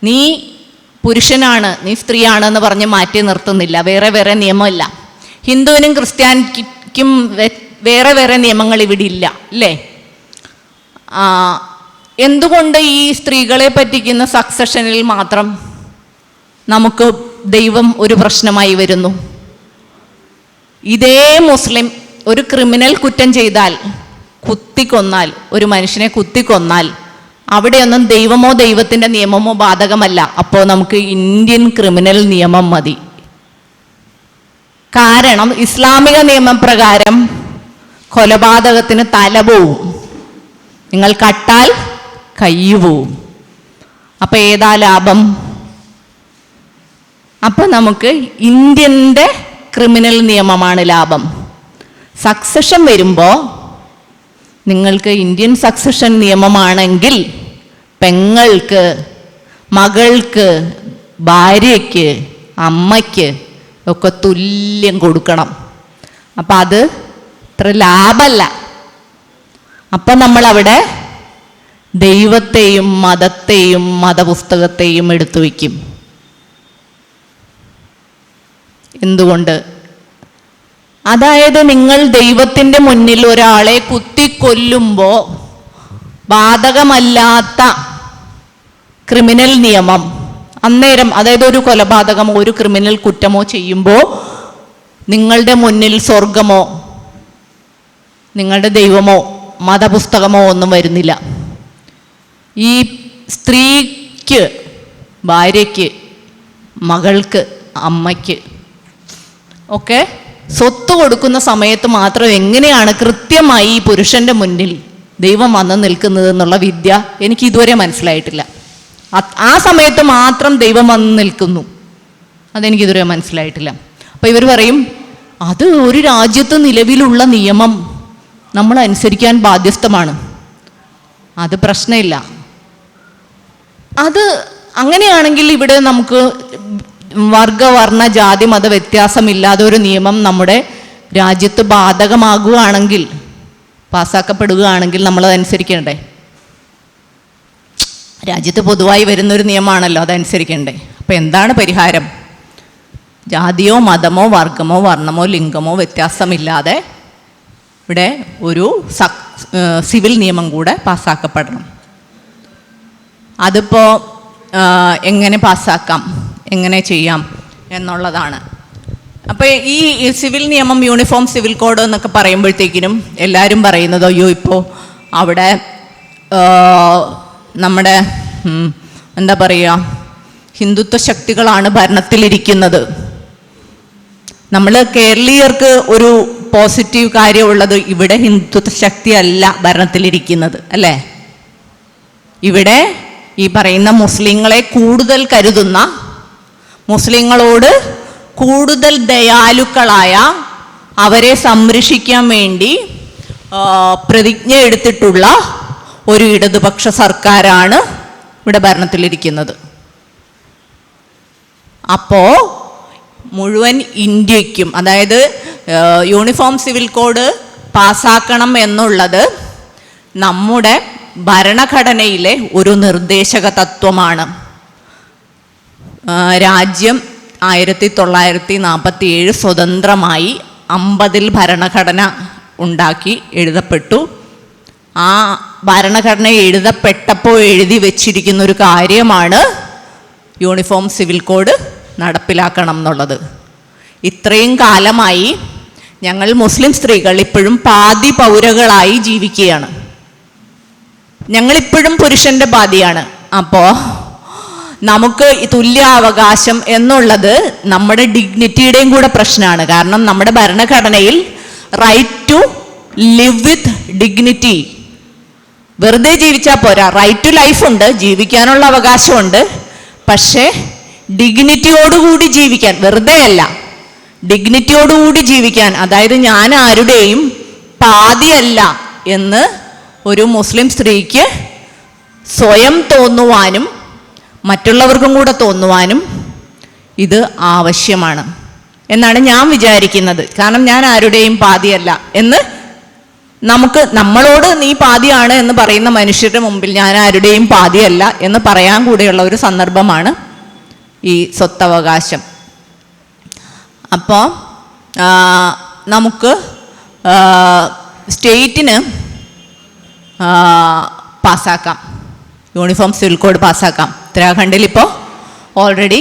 നീ പുരുഷനാണ്, നീ സ്ത്രീയാണെന്ന് പറഞ്ഞ് മാറ്റി നിർത്തുന്നില്ല. വേറെ വേറെ നിയമമില്ല. ഹിന്ദുവിനും ക്രിസ്ത്യാനിക്കും വേറെ വേറെ നിയമങ്ങൾ ഇവിടെ ഇല്ല അല്ലേ? എന്തുകൊണ്ട് ഈ സ്ത്രീകളെ പറ്റിക്കുന്ന സക്സഷനിൽ മാത്രം നമുക്ക് ദൈവം ഒരു പ്രശ്നമായി വരുന്നു? ഇതേ മുസ്ലിം ഒരു ക്രിമിനൽ കുറ്റം ചെയ്താൽ, കുത്തിക്കൊന്നാൽ, ഒരു മനുഷ്യനെ കുത്തിക്കൊന്നാൽ അവിടെയൊന്നും ദൈവമോ ദൈവത്തിൻ്റെ നിയമമോ ബാധകമല്ല. അപ്പോൾ നമുക്ക് ഇന്ത്യൻ ക്രിമിനൽ നിയമം മതി. കാരണം ഇസ്ലാമിക നിയമപ്രകാരം കൊലപാതകത്തിന് തല പോവും, നിങ്ങൾ കട്ടാൽ കൈ പോവും. അപ്പം ഏതാ ലാഭം? അപ്പം നമുക്ക് ഇന്ത്യൻ്റെ ക്രിമിനൽ നിയമമാണ് ലാഭം. സക്സഷൻ വരുമ്പോൾ നിങ്ങൾക്ക് ഇന്ത്യൻ സക്സഷൻ നിയമമാണെങ്കിൽ പെങ്ങൾക്ക്, മകൾക്ക്, ഭാര്യയ്ക്ക്, അമ്മയ്ക്ക് ഒക്കെ തുല്യം കൊടുക്കണം. അപ്പം അത് അത്ര ലാഭമല്ല. അപ്പം നമ്മളവിടെ ദൈവത്തെയും മതത്തെയും മതപുസ്തകത്തെയും എടുത്തു വയ്ക്കും. എന്തുകൊണ്ട്? അതായത് നിങ്ങൾ ദൈവത്തിൻ്റെ മുന്നിൽ ഒരാളെ കുത്തിക്കൊല്ലുമ്പോൾ ബാധകമല്ലാത്ത ക്രിമിനൽ നിയമം അന്നേരം, അതായത് ഒരു കൊലപാതകമോ ഒരു ക്രിമിനൽ കുറ്റമോ ചെയ്യുമ്പോൾ നിങ്ങളുടെ മുന്നിൽ സ്വർഗമോ നിങ്ങളുടെ ദൈവമോ മതപുസ്തകമോ ഒന്നും വരുന്നില്ല. ഈ സ്ത്രീക്ക്, ഭാര്യയ്ക്ക്, മകൾക്ക്, അമ്മയ്ക്ക് ഒക്കെ സ്വത്ത് കൊടുക്കുന്ന സമയത്ത് മാത്രം എങ്ങനെയാണ് കൃത്യമായി ഈ പുരുഷൻ്റെ മുന്നിൽ ദൈവം വന്ന് നിൽക്കുന്നത് എന്നുള്ള വിദ്യ എനിക്ക് ഇതുവരെ മനസ്സിലായിട്ടില്ല. ആ സമയത്ത് മാത്രം ദൈവം വന്ന് നിൽക്കുന്നു, അതെനിക്കിതുവരെ മനസ്സിലായിട്ടില്ല. അപ്പോൾ ഇവർ പറയും അത് ഒരു രാജ്യത്ത് നിലവിലുള്ള നിയമം നമ്മൾ അനുസരിക്കാൻ ബാധ്യസ്ഥമാണ്, അത് പ്രശ്നമില്ല. അത് അങ്ങനെയാണെങ്കിൽ ഇവിടെ നമുക്ക് വർഗ, വർണ്ണ, ജാതി, മത വ്യത്യാസമില്ലാതെ ഒരു നിയമം നമ്മുടെ രാജ്യത്ത് ബാധകമാകുകയാണെങ്കിൽ, പാസ്സാക്കപ്പെടുകയാണെങ്കിൽ നമ്മളത് അനുസരിക്കണ്ടേ? രാജ്യത്ത് പൊതുവായി വരുന്നൊരു നിയമമാണല്ലോ, അതനുസരിക്കണ്ടേ. അപ്പം എന്താണ് പരിഹാരം? ജാതിയോ മതമോ വർഗമോ വർണ്ണമോ ലിംഗമോ വ്യത്യാസമില്ലാതെ ഇവിടെ ഒരു സിവിൽ നിയമം കൂടെ പാസ്സാക്കപ്പെടണം. അതിപ്പോൾ എങ്ങനെ പാസ്സാക്കാം, എങ്ങനെ ചെയ്യാം എന്നുള്ളതാണ്. അപ്പോൾ ഈ സിവിൽ നിയമം, യൂണിഫോം സിവിൽ കോഡ് എന്നൊക്കെ പറയുമ്പോഴത്തേക്കിനും എല്ലാവരും പറയുന്നത്, അയ്യോ ഇപ്പോൾ അവിടെ നമ്മുടെ എന്താ പറയുക, ഹിന്ദുത്വ ശക്തികളാണ് ഭരണത്തിലിരിക്കുന്നത്. നമ്മൾ കേരളീയർക്ക് ഒരു പോസിറ്റീവ് കാര്യമുള്ളത്, ഇവിടെ ഹിന്ദുത്വ ശക്തിയല്ല ഭരണത്തിലിരിക്കുന്നത്, അല്ലേ? ഇവിടെ ഈ പറയുന്ന മുസ്ലിങ്ങളെ കൂടുതൽ കരുതുന്ന, മുസ്ലിങ്ങളോട് കൂടുതൽ ദയാലുക്കളായ, അവരെ സംരക്ഷിക്കാൻ വേണ്ടി പ്രതിജ്ഞ എടുത്തിട്ടുള്ള ഒരു ഇടതുപക്ഷ സർക്കാരാണ് ഇവിടെ ഭരണത്തിലിരിക്കുന്നത്. അപ്പോൾ മുഴുവൻ ഇന്ത്യക്കും, അതായത് യൂണിഫോം സിവിൽ കോഡ് പാസ്സാക്കണം എന്നുള്ളത് നമ്മുടെ ഭരണഘടനയിലെ ഒരു നിർദ്ദേശക തത്വമാണ്. രാജ്യം 1947 സ്വതന്ത്രമായി 50-ൽ ഭരണഘടന ഉണ്ടാക്കി എഴുതപ്പെട്ടു. ആ ഭരണഘടന എഴുതപ്പെട്ടപ്പോൾ എഴുതി വച്ചിരിക്കുന്ന ഒരു കാര്യമാണ് യൂണിഫോം സിവിൽ കോഡ് നടപ്പിലാക്കണം എന്നുള്ളത്. ഇത്രയും കാലമായി ഞങ്ങൾ മുസ്ലിം സ്ത്രീകൾ ഇപ്പോഴും പാതി പൗരകളായി ജീവിക്കുകയാണ്. ഞങ്ങളിപ്പോഴും പുരുഷൻ്റെ പാതിയാണ്. അപ്പോൾ നമുക്ക് തുല്യ അവകാശം എന്നുള്ളത് നമ്മുടെ ഡിഗ്നിറ്റിയുടെയും കൂടെ പ്രശ്നമാണ്. കാരണം നമ്മുടെ ഭരണഘടനയിൽ right to live with dignity, വെറുതെ ജീവിച്ചാൽ പോരാ, റൈറ്റ് ടു ലൈഫ് ഉണ്ട്, ജീവിക്കാനുള്ള അവകാശമുണ്ട്. പക്ഷേ ഡിഗ്നിറ്റിയോടുകൂടി ജീവിക്കാൻ, വെറുതെ അല്ല, ഡിഗ്നിറ്റിയോടുകൂടി ജീവിക്കാൻ, അതായത് ഞാൻ ആരുടെയും പാതിയല്ല എന്ന് ഒരു മുസ്ലിം സ്ത്രീക്ക് സ്വയം തോന്നുവാനും മറ്റുള്ളവർക്കും കൂടെ തോന്നുവാനും ഇത് ആവശ്യമാണ് എന്നാണ് ഞാൻ വിചാരിക്കുന്നത്. കാരണം ഞാൻ ആരുടെയും പാതിയല്ല എന്ന് നമ്മളോട് നീ പാതിയാണ് എന്ന് പറയുന്ന മനുഷ്യരുടെ മുമ്പിൽ ഞാൻ ആരുടെയും പാതിയല്ല എന്ന് പറയാൻ കൂടെയുള്ള ഒരു സന്ദർഭമാണ് ഈ സ്വത്തവകാശം. അപ്പോൾ നമുക്ക് സ്റ്റേറ്റിന് പാസ്സാക്കാം, യൂണിഫോം സിവിൽ കോഡ് പാസ്സാക്കാം. ഉത്തരാഖണ്ഡിൽ ഇപ്പോൾ ഓൾറെഡി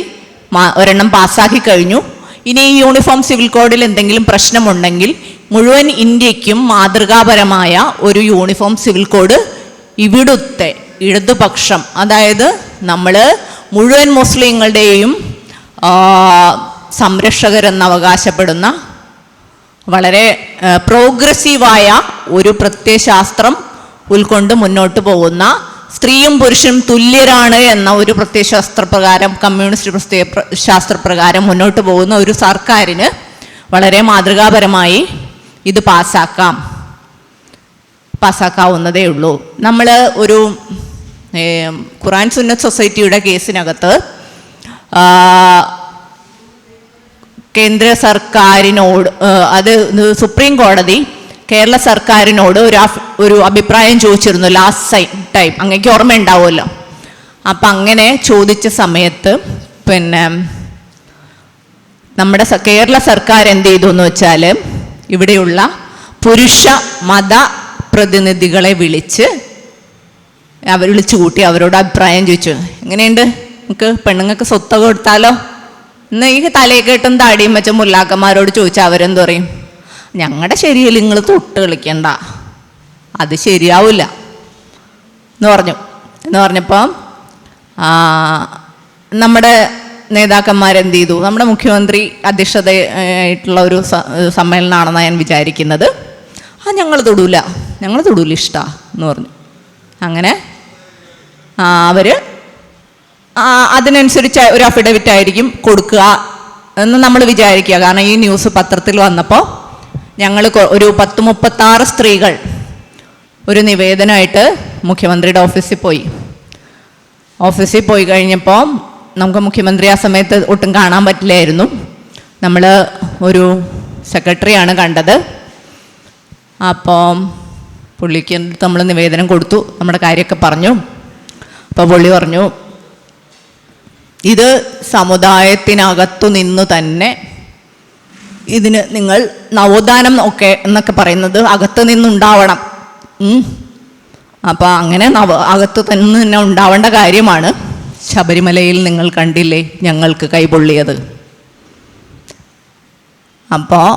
ഒരെണ്ണം പാസ്സാക്കി കഴിഞ്ഞു. ഇനി ഈ യൂണിഫോം സിവിൽ കോഡിൽ എന്തെങ്കിലും പ്രശ്നമുണ്ടെങ്കിൽ മുഴുവൻ ഇന്ത്യക്കും മാതൃകാപരമായ ഒരു യൂണിഫോം സിവിൽ കോഡ് ഇവിടുത്തെ ഇടതുപക്ഷം, അതായത് നമ്മൾ മുഴുവൻ മുസ്ലിങ്ങളുടെയും സംരക്ഷകരെന്ന് അവകാശപ്പെടുന്ന വളരെ പ്രോഗ്രസീവായ ഒരു പ്രത്യയശാസ്ത്രം ഉൾക്കൊണ്ട് മുന്നോട്ട് പോകുന്ന, സ്ത്രീയും പുരുഷനും തുല്യരാണ് എന്ന ഒരു പ്രത്യയശാസ്ത്രപ്രകാരം, കമ്മ്യൂണിസ്റ്റ് പ്രത്യയശാസ്ത്രപ്രകാരം മുന്നോട്ട് പോകുന്ന ഒരു സർക്കാരിന് വളരെ മാതൃകാപരമായി ഇത് പാസ്സാക്കാവുന്നതേ ഉള്ളൂ. നമ്മൾ ഒരു ഖുറാൻ സുന്നത്ത് സൊസൈറ്റിയുടെ കേസിനകത്ത് കേന്ദ്ര സർക്കാരിനോട്, അത് സുപ്രീം കോടതി കേരള സർക്കാരിനോട് ഒരു അഭിപ്രായം ചോദിച്ചിരുന്നു ലാസ്റ്റ് ടൈം, അങ്ങേക്ക് ഓർമ്മ ഉണ്ടാവുമല്ലോ. അപ്പം അങ്ങനെ ചോദിച്ച സമയത്ത് പിന്നെ നമ്മുടെ കേരള സർക്കാർ എന്ത് ചെയ്തു എന്ന് വെച്ചാൽ, ഇവിടെയുള്ള പുരുഷ മത പ്രതിനിധികളെ വിളിച്ചു കൂട്ടി അവരോട് അഭിപ്രായം ചോദിച്ചു, എങ്ങനെയുണ്ട് നമുക്ക് പെണ്ണുങ്ങൾക്ക് സ്വത്ത് കൊടുത്താലോ എന്ന്. ഈ തലയെക്കെട്ടും താടിയും വെച്ച മുല്ലാക്കന്മാരോട് ചോദിച്ചാൽ അവരെന്ത് പറയും? ഞങ്ങളുടെ ശരിയിൽ നിങ്ങൾ തൊട്ട് കളിക്കണ്ട, അത് ശരിയാവില്ല എന്ന് പറഞ്ഞപ്പോൾ നമ്മുടെ നേതാക്കന്മാരെന്ത് ചെയ്തു? നമ്മുടെ മുഖ്യമന്ത്രി അധ്യക്ഷതയായിട്ടുള്ള ഒരു സമ്മേളനമാണെന്നാണ് ഞാൻ വിചാരിക്കുന്നത്. ഞങ്ങൾ തൊടൂല ഇഷ്ടമാണ് എന്ന് പറഞ്ഞു. അങ്ങനെ അവർ അതിനനുസരിച്ച് ഒരു അഫിഡവിറ്റ് ആയിരിക്കും കൊടുക്കുക എന്ന് നമ്മൾ വിചാരിക്കുക. കാരണം ഈ ന്യൂസ് പത്രത്തിൽ വന്നപ്പോൾ ഞങ്ങൾ ഒരു 36 സ്ത്രീകൾ ഒരു നിവേദനമായിട്ട് മുഖ്യമന്ത്രിയുടെ ഓഫീസിൽ പോയി കഴിഞ്ഞപ്പോൾ നമുക്ക് മുഖ്യമന്ത്രി ആ സമയത്ത് ഒട്ടും കാണാൻ പറ്റില്ലായിരുന്നു. നമ്മൾ ഒരു സെക്രട്ടറിയാണ് കണ്ടത്. അപ്പോൾ പുള്ളിക്ക് നമ്മൾ നിവേദനം കൊടുത്തു, നമ്മുടെ കാര്യമൊക്കെ പറഞ്ഞു. അപ്പോൾ പുള്ളി പറഞ്ഞു, ഇത് സമുദായത്തിനകത്തു നിന്ന് തന്നെ ഇതിന് നിങ്ങൾ നവോത്ഥാനം എന്നൊക്കെ പറയുന്നത് അകത്ത് നിന്നുണ്ടാവണം. അപ്പോൾ അങ്ങനെ അകത്ത് തന്നെ ഉണ്ടാവേണ്ട കാര്യമാണ്. ശബരിമലയിൽ നിങ്ങൾ കണ്ടില്ലേ ഞങ്ങൾക്ക് കൈപൊള്ളിയത്. അപ്പോൾ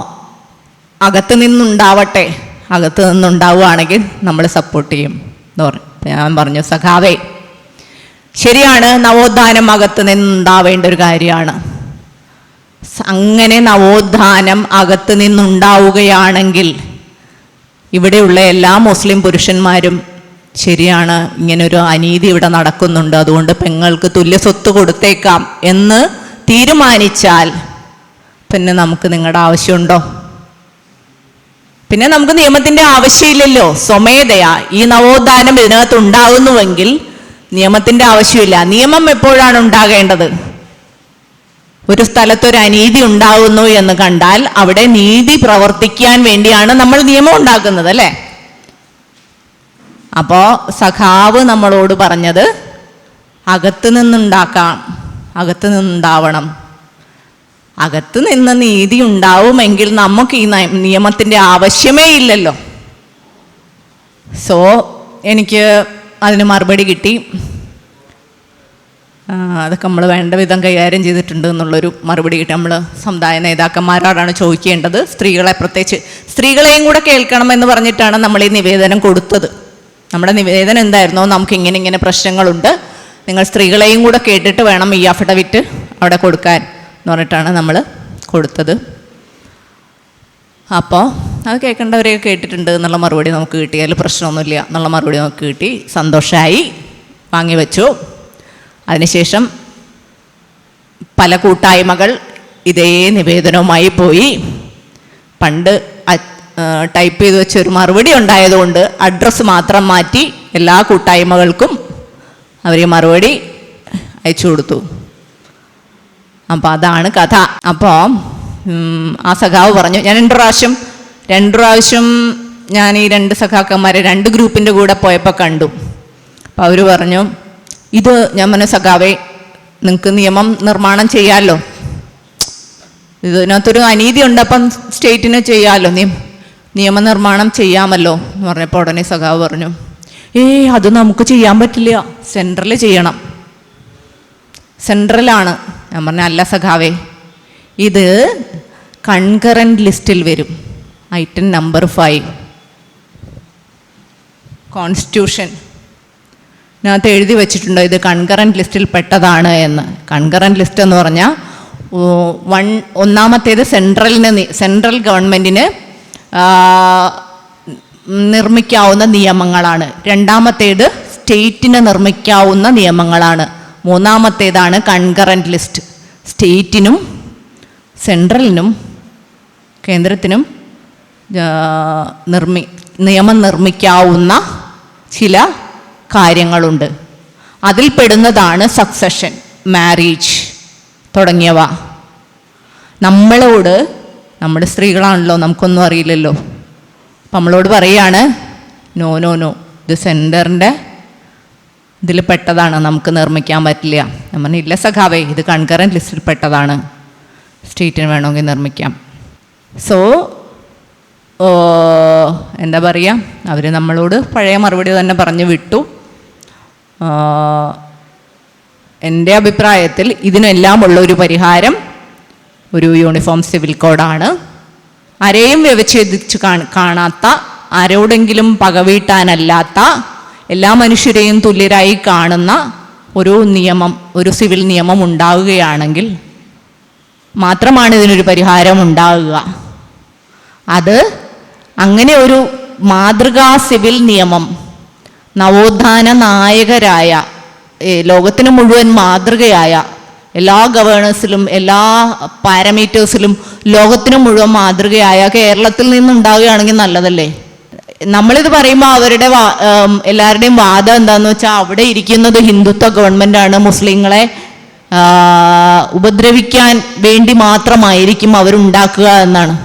അകത്ത് നിന്നുണ്ടാവട്ടെ, അകത്ത് നിന്നുണ്ടാവുകയാണെങ്കിൽ നമ്മൾ സപ്പോർട്ട് ചെയ്യും എന്ന് പറഞ്ഞു. ഞാൻ പറഞ്ഞു, സഖാവേ ശരിയാണ്, നവോത്ഥാനം അകത്ത് നിന്നുണ്ടാവേണ്ട ഒരു കാര്യമാണ്. അങ്ങനെ നവോത്ഥാനം അകത്ത് നിന്നുണ്ടാവുകയാണെങ്കിൽ ഇവിടെയുള്ള എല്ലാ മുസ്ലിം പുരുഷന്മാരും ശരിയാണ്, ഇങ്ങനൊരു അനീതി ഇവിടെ നടക്കുന്നുണ്ട്, അതുകൊണ്ട് പെങ്ങൾക്ക് തുല്യ സ്വത്ത് കൊടുത്തേക്കാം എന്ന് തീരുമാനിച്ചാൽ പിന്നെ നമുക്ക് നിങ്ങളുടെ ആവശ്യമുണ്ടോ? പിന്നെ നമുക്ക് നിയമത്തിൻ്റെ ആവശ്യമില്ലല്ലോ. സ്വമേധയാ ഈ നവോത്ഥാനം ഇതിനകത്ത് ഉണ്ടാകുന്നുവെങ്കിൽ നിയമത്തിൻ്റെ ആവശ്യമില്ല. നിയമം എപ്പോഴാണ് ഉണ്ടാകേണ്ടത്? ഒരു സ്ഥലത്തൊരു അനീതി ഉണ്ടാകുന്നു എന്ന് കണ്ടാൽ അവിടെ നീതി പ്രവർത്തിക്കാൻ വേണ്ടിയാണ് നമ്മൾ നിയമം ഉണ്ടാക്കുന്നത്, അല്ലേ? അപ്പോൾ സഖാവ് നമ്മളോട് പറഞ്ഞത് അകത്ത് നിന്നുണ്ടാക്കാം, അകത്ത് നിന്നുണ്ടാവണം. അകത്ത് നിന്ന് നീതി ഉണ്ടാവുമെങ്കിൽ നമുക്ക് ഈ നിയമത്തിൻ്റെ ആവശ്യമേ ഇല്ലല്ലോ. സോ എനിക്ക് അതിന് മറുപടി കിട്ടി. അതൊക്കെ നമ്മൾ വേണ്ട വിധം കൈകാര്യം ചെയ്തിട്ടുണ്ട് എന്നുള്ളൊരു മറുപടി കിട്ടി. നമ്മൾ സമുദായ നേതാക്കന്മാരോടാണ് ചോദിക്കേണ്ടത്. സ്ത്രീകളെ, പ്രത്യേകിച്ച് സ്ത്രീകളെയും കൂടെ കേൾക്കണമെന്ന് പറഞ്ഞിട്ടാണ് നമ്മൾ ഈ നിവേദനം കൊടുത്തത്. നമ്മുടെ നിവേദനം എന്തായിരുന്നോ, നമുക്ക് ഇങ്ങനെ പ്രശ്നങ്ങളുണ്ട്, നിങ്ങൾ സ്ത്രീകളെയും കൂടെ കേട്ടിട്ട് വേണം ഈ അഫിഡവിറ്റ് അവിടെ കൊടുക്കാൻ എന്ന് പറഞ്ഞിട്ടാണ് നമ്മൾ കൊടുത്തത്. അപ്പോൾ അത് കേൾക്കേണ്ടവരെയൊക്കെ കേട്ടിട്ടുണ്ട് എന്നുള്ള മറുപടി നമുക്ക് കിട്ടി. അതിൽ പ്രശ്നമൊന്നുമില്ല എന്നുള്ള മറുപടി നമുക്ക് കിട്ടി. സന്തോഷമായി, വാങ്ങി വെച്ചു. അതിനുശേഷം പല കൂട്ടായ്മകൾ ഇതേ നിവേദനവുമായി പോയി. പണ്ട് ടൈപ്പ് ചെയ്ത് വെച്ചൊരു മറുപടി ഉണ്ടായതുകൊണ്ട് അഡ്രസ്സ് മാത്രം മാറ്റി എല്ലാ കൂട്ടായ്മകൾക്കും അവർ മറുപടി അയച്ചു കൊടുത്തു. അപ്പോൾ അതാണ് കഥ. അപ്പോൾ ആ സഖാവ് പറഞ്ഞു, ഞാൻ രണ്ട് പ്രാവശ്യം ഞാൻ ഈ രണ്ട് സഖാക്കന്മാരെ 2 ഗ്രൂപ്പിൻ്റെ കൂടെ പോയപ്പോൾ കണ്ടു. അപ്പോൾ അവർ പറഞ്ഞു, ഇത് ഞാൻ പറഞ്ഞു, സഖാവേ നിങ്ങൾക്ക് നിയമം നിർമ്മാണം ചെയ്യാമല്ലോ, ഇതിനകത്തൊരു അനീതി ഉണ്ട്, അപ്പം സ്റ്റേറ്റിന് ചെയ്യാമല്ലോ, നിയമനിർമ്മാണം ചെയ്യാമല്ലോ എന്ന് പറഞ്ഞപ്പോൾ ഉടനെ സഖാവ് പറഞ്ഞു, അത് നമുക്ക് ചെയ്യാൻ പറ്റില്ല, സെൻട്രൽ ചെയ്യണം, സെൻട്രലാണ്. ഞാൻ പറഞ്ഞ, അല്ല സഖാവേ, ഇത് കൺകറൻറ്റ് ലിസ്റ്റിൽ വരും. ഐറ്റം നമ്പർ 5 കോൺസ്റ്റിറ്റ്യൂഷൻ ഇതിനകത്ത് എഴുതി വെച്ചിട്ടുണ്ടോ ഇത് കൺകറൻറ്റ് ലിസ്റ്റിൽ പെട്ടതാണ് എന്ന്. കൺകറൻറ്റ് ലിസ്റ്റ് എന്ന് പറഞ്ഞാൽ ഒന്നാമത്തേത് സെൻട്രൽ ഗവൺമെൻറ്റിന് നിർമ്മിക്കാവുന്ന നിയമങ്ങളാണ്. രണ്ടാമത്തേത് സ്റ്റേറ്റിന് നിർമ്മിക്കാവുന്ന നിയമങ്ങളാണ്. മൂന്നാമത്തേതാണ് കൺകറൻറ്റ് ലിസ്റ്റ്. സ്റ്റേറ്റിനും സെൻട്രലിനും കേന്ദ്രത്തിനും നിയമം നിർമ്മിക്കാവുന്ന ചില കാര്യങ്ങളുണ്ട്. അതിൽ പെടുന്നതാണ് സക്സഷൻ, മാരേജ് തുടങ്ങിയവ. നമ്മുടെ സ്ത്രീകളാണല്ലോ, നമുക്കൊന്നും അറിയില്ലല്ലോ. അപ്പം നമ്മളോട് പറയാണ്, നോ, ഇത് സെൻറ്ററിൻ്റെ ഇതിൽ പെട്ടതാണ്, നമുക്ക് നിർമ്മിക്കാൻ പറ്റില്ല. ഞാൻ പറഞ്ഞു, ഇല്ല സഖാവേ, ഇത് കൺകറൻറ്റ് ലിസ്റ്റിൽ പെട്ടതാണ്, സ്റ്റേറ്റിന് വേണമെങ്കിൽ നിർമ്മിക്കാം. സോ എന്താ പറയുക, അവർ നമ്മളോട് പഴയ മറുപടി തന്നെ പറഞ്ഞു വിട്ടു. എൻ്റെ അഭിപ്രായത്തിൽ ഇതിനെല്ലാം ഉള്ള ഒരു പരിഹാരം ഒരു യൂണിഫോം സിവിൽ കോഡാണ്. ആരെയും വ്യവച്ഛേദിച്ച് കാണാത്ത, ആരോടെങ്കിലും പകവീട്ടാനല്ലാത്ത, എല്ലാ മനുഷ്യരെയും തുല്യരായി കാണുന്ന ഒരു നിയമം, ഒരു സിവിൽ നിയമം ഉണ്ടാവുകയാണെങ്കിൽ മാത്രമാണ് ഇതിനൊരു പരിഹാരം ഉണ്ടാവുക. അത് അങ്ങനെ ഒരു മാതൃകാ സിവിൽ നിയമം നവോത്ഥാന നായകരായ, ലോകത്തിന് മുഴുവൻ മാതൃകയായ, എല്ലാ ഗവേണേഴ്സിലും എല്ലാ പാരാമീറ്റേഴ്സിലും ലോകത്തിന് മുഴുവൻ മാതൃകയായ കേരളത്തിൽ നിന്നുണ്ടാവുകയാണെങ്കിൽ നല്ലതല്ലേ? നമ്മളിത് പറയുമ്പോൾ അവരുടെ എല്ലാവരുടെയും വാദം എന്താണെന്ന് വെച്ചാൽ, അവിടെ ഇരിക്കുന്നത് ഹിന്ദുത്വ ഗവൺമെൻറ്റാണ്, മുസ്ലിങ്ങളെ ഉപദ്രവിക്കാൻ വേണ്ടി മാത്രമായിരിക്കും അവരുണ്ടാക്കുക എന്നാണ്.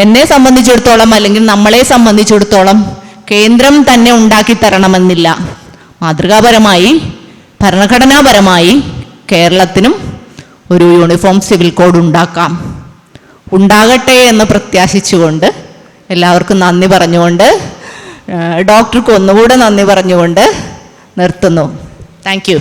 എന്നെ സംബന്ധിച്ചിടത്തോളം, അല്ലെങ്കിൽ നമ്മളെ സംബന്ധിച്ചിടത്തോളം, കേന്ദ്രം തന്നെ ഉണ്ടാക്കി തരണമെന്നില്ല. മാതൃകാപരമായി ഭരണഘടനാപരമായി കേരളത്തിനും ഒരു യൂണിഫോം സിവിൽ കോഡ് ഉണ്ടാകട്ടെ എന്ന് പ്രത്യാശിച്ചുകൊണ്ട് എല്ലാവർക്കും നന്ദി പറഞ്ഞുകൊണ്ട്, ഡോക്ടർക്ക് ഒന്നുകൂടെ നന്ദി പറഞ്ഞുകൊണ്ട് നിർത്തുന്നു. Thank you.